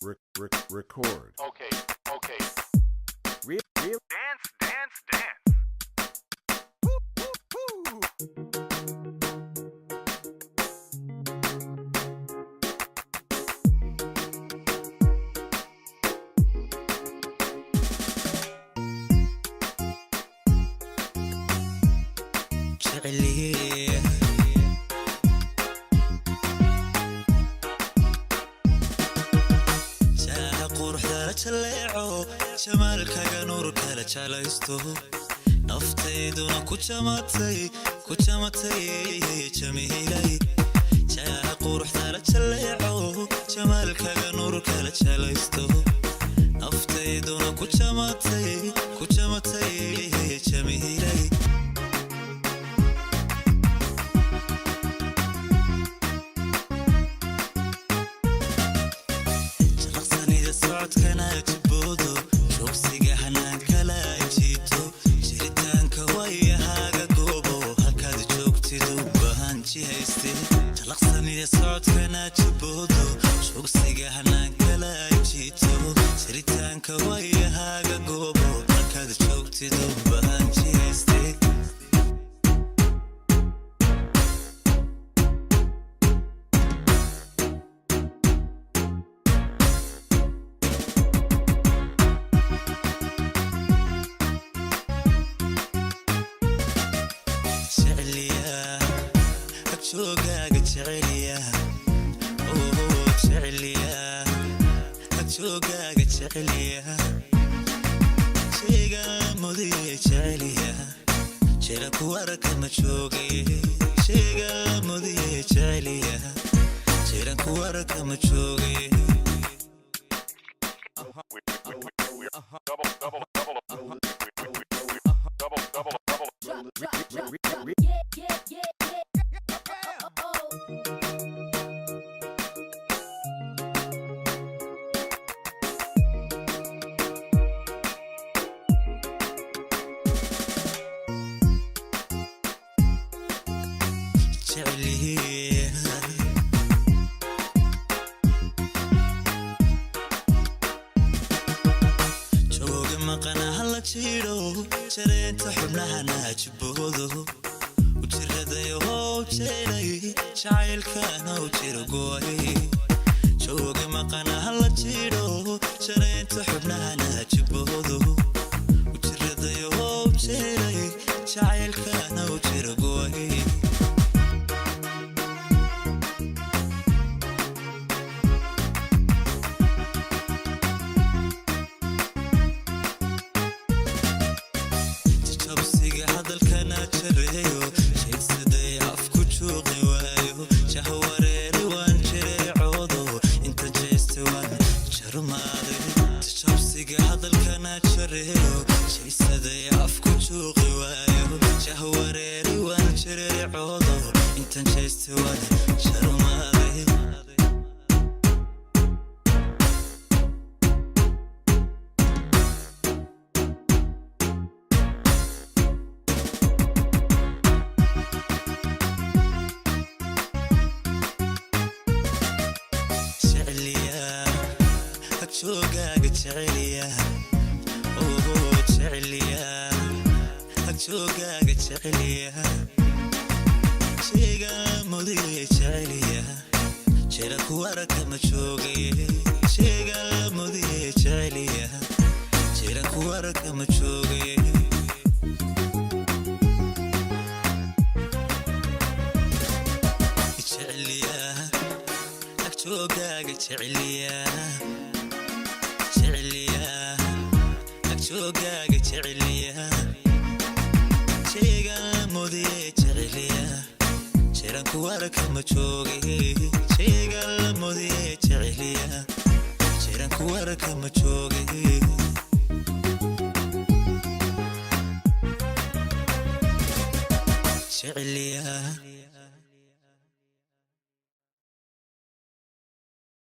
Record. Okay, okay. Real. Dance, dance, dance. jamalkaga nuurka la jalaysto nafteeduna ku jamatay jamiilay jaa quruxda la jaleeco jamalkaga nuurka la jalaysto nafteeduna ku jamatay jamiilay jalaqsanida socodkana jiboodo shogsiga hanaan kala jiito jiritaanka wayahaaga goobo halkaad joogtid u baahan jihayste jalaqsanida socodkana jiboodo shogsiga hanaan kala jiito jiritaanka wayahaaga goobo halkaad joogtid u baahan jihayste joogaga jeceliya joogaga jeceliya sheega mudiye jeceliya jira ku arka ma joogay sheega mudiye jeceliya jira ku arka ma joogay jooga maqana hala jiro jareenta xubnahana jiboodo ujiradayo jeelay jacaylkana u jiro gooy jooga maqana hala jiro jareenta xubnahana jiboodo ujiradayo jeelay jacaylkana u jiro gooy joogaga jeceliya joogaga jeceliya sheega mudiye jeceliya jira ku arka ma joogay sheega mudiye jeceliya jira ku arka ma joogay jeceliya joogaga jeceliya joogaga jeceliya sheega mudiye jeceliya jiran ku arka ma joogay sheega mudiye jeceliya jiran ku arka ma joogay jeceliya